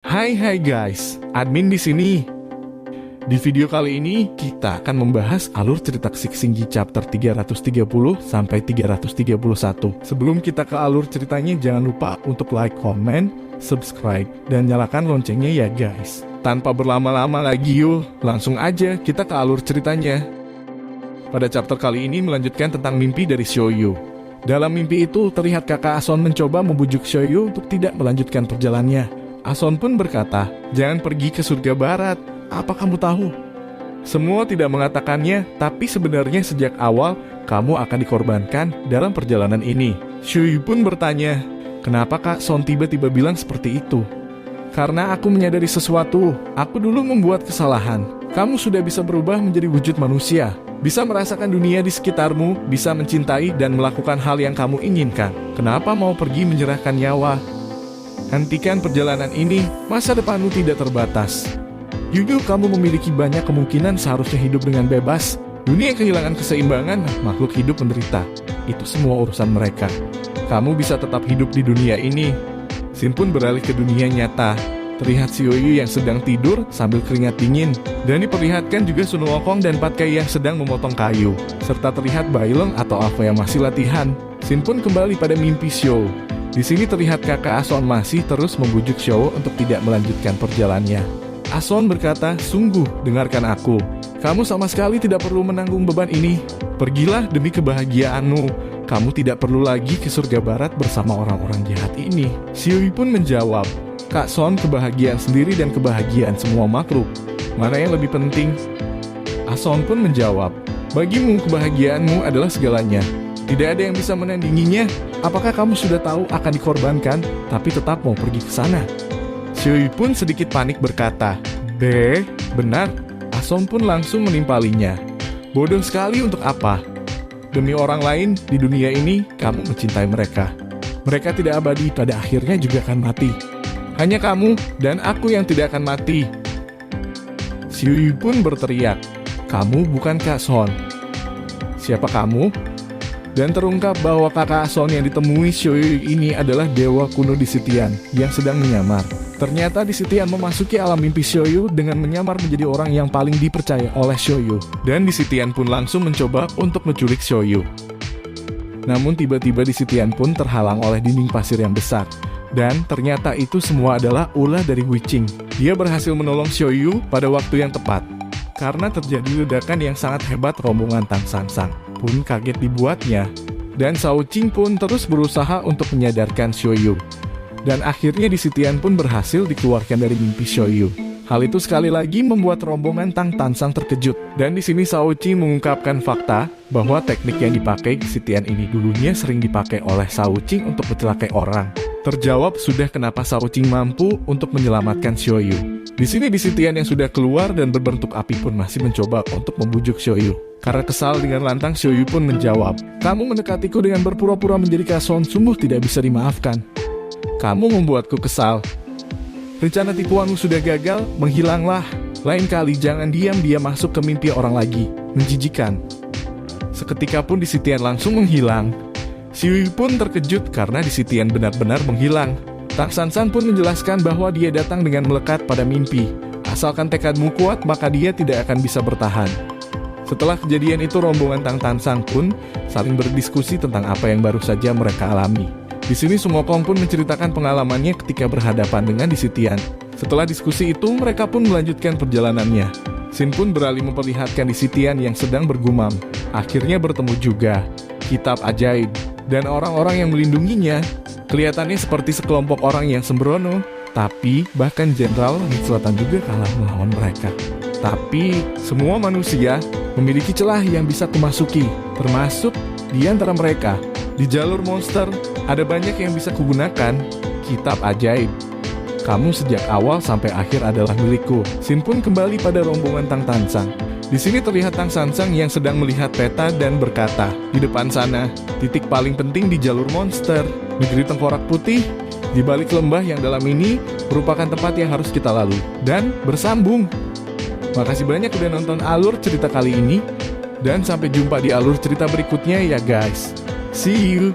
Hai guys, admin di sini. Di video kali ini kita akan membahas alur cerita Singgi chapter 330 sampai 331. Sebelum kita ke alur ceritanya, jangan lupa untuk like, comment, subscribe, dan nyalakan loncengnya ya guys. Tanpa berlama-lama lagi yuk, langsung aja kita ke alur ceritanya. Pada chapter kali ini melanjutkan tentang mimpi dari Shoyu. Dalam mimpi itu terlihat kakak Ason mencoba membujuk Shoyu untuk tidak melanjutkan perjalanannya. Ason pun berkata, "Jangan pergi ke surga barat. Apa kamu tahu?" Semua tidak mengatakannya, tapi sebenarnya sejak awal kamu akan dikorbankan dalam perjalanan ini. Shoyu pun bertanya, "Kenapa Kak Son tiba-tiba bilang seperti itu?" "Karena aku menyadari sesuatu. Aku dulu membuat kesalahan. Kamu sudah bisa berubah menjadi wujud manusia. Bisa merasakan dunia di sekitarmu, bisa mencintai dan melakukan hal yang kamu inginkan. Kenapa mau pergi menyerahkan nyawa? Hentikan perjalanan ini, masa depanmu tidak terbatas. Jujur kamu memiliki banyak kemungkinan seharusnya hidup dengan bebas. Dunia kehilangan keseimbangan, makhluk hidup menderita. Itu semua urusan mereka. Kamu bisa tetap hidup di dunia ini." Shin pun beralih ke dunia nyata. Terlihat Shoyu yang sedang tidur sambil keringat dingin. Dan diperlihatkan juga Sun Wukong dan Patkai yang sedang memotong kayu. Serta terlihat Bailong atau Alpha yang masih latihan. Shin pun kembali pada mimpi Show. Di sini terlihat kakak Ason masih terus membujuk Show untuk tidak melanjutkan perjalanannya. Ason berkata, "Sungguh, dengarkan aku. Kamu sama sekali tidak perlu menanggung beban ini. Pergilah demi kebahagiaanmu. Kamu tidak perlu lagi ke surga barat bersama orang-orang jahat ini." Shoyu pun menjawab, "Kak Son, kebahagiaan sendiri dan kebahagiaan semua makhluk. Mana yang lebih penting?" Ason pun menjawab, "Bagimu kebahagiaanmu adalah segalanya. Tidak ada yang bisa menandinginya. Apakah kamu sudah tahu akan dikorbankan, tapi tetap mau pergi ke sana?" Shoyu pun sedikit panik berkata, Benar." Ason pun langsung menimpalinya. "Bodoh sekali, untuk apa? Demi orang lain di dunia ini, kamu mencintai mereka. Mereka tidak abadi, pada akhirnya juga akan mati. Hanya kamu dan aku yang tidak akan mati." Shoyu pun berteriak, "Kamu bukan Kak Son." "Siapa kamu?" Dan terungkap bahwa kakak Ason yang ditemui Shoyu ini adalah dewa kuno di Sitian yang sedang menyamar. Ternyata di Sitian memasuki alam mimpi Shoyu dengan menyamar menjadi orang yang paling dipercaya oleh Shoyu. Dan di Sitian pun langsung mencoba untuk menculik Shoyu. Namun tiba-tiba di Sitian pun terhalang oleh dinding pasir yang besar. Dan ternyata itu semua adalah ulah dari Wicing. Dia berhasil menolong Shoyu pada waktu yang tepat. Karena terjadi ledakan yang sangat hebat, rombongan Tang Sansang pun kaget dibuatnya. Dan Shao Qing pun terus berusaha untuk menyadarkan Shoyu. Dan akhirnya di Sitian pun berhasil dikeluarkan dari mimpi Shoyu. Hal itu sekali lagi membuat rombongan Tang Tansang terkejut. Dan di sini Shao Qing mengungkapkan fakta bahwa teknik yang dipakai Sitian ini dulunya sering dipakai oleh Shao Qing untuk mencelakai orang. Terjawab sudah kenapa Shao Qing mampu untuk menyelamatkan Shoyu. Di sini di Sitian yang sudah keluar dan berbentuk api pun masih mencoba untuk membujuk Shoyu. Karena kesal dengan lantang, Shoyu pun menjawab, "Kamu mendekatiku dengan berpura-pura menjadi Kak Son, sungguh tidak bisa dimaafkan. Kamu membuatku kesal. Rencana tipuanmu sudah gagal, menghilanglah. Lain kali jangan diam-diam masuk ke mimpi orang lagi. Menjijikan." Seketika pun di Sitian langsung menghilang. Shoyu pun terkejut karena di Sitian benar-benar menghilang. Tang Sansang pun menjelaskan bahwa dia datang dengan melekat pada mimpi. Asalkan tekadmu kuat, maka dia tidak akan bisa bertahan. Setelah kejadian itu, rombongan Tang Tansang pun saling berdiskusi tentang apa yang baru saja mereka alami. Di sini Sun Wukong pun menceritakan pengalamannya ketika berhadapan dengan di Sitian. Setelah diskusi itu, mereka pun melanjutkan perjalanannya. Shin pun beralih memperlihatkan di Sitian yang sedang bergumam. Akhirnya bertemu juga kitab ajaib dan orang-orang yang melindunginya. Kelihatannya seperti sekelompok orang yang sembrono, tapi bahkan Jenderal Langit Selatan juga kalah melawan mereka. Tapi semua manusia memiliki celah yang bisa kumasuki, termasuk di antara mereka. Di jalur monster, ada banyak yang bisa kugunakan. Kitab ajaib. Kamu sejak awal sampai akhir adalah milikku. Shin pun kembali pada rombongan Tang Tansang. Di sini terlihat Tang Sansang yang sedang melihat peta dan berkata, "Di depan sana, titik paling penting di jalur monster, negeri tengkorak putih. Di balik lembah yang dalam ini merupakan tempat yang harus kita lalui." Dan bersambung. Makasih banyak udah nonton alur cerita kali ini. Dan sampai jumpa di alur cerita berikutnya ya guys. See you!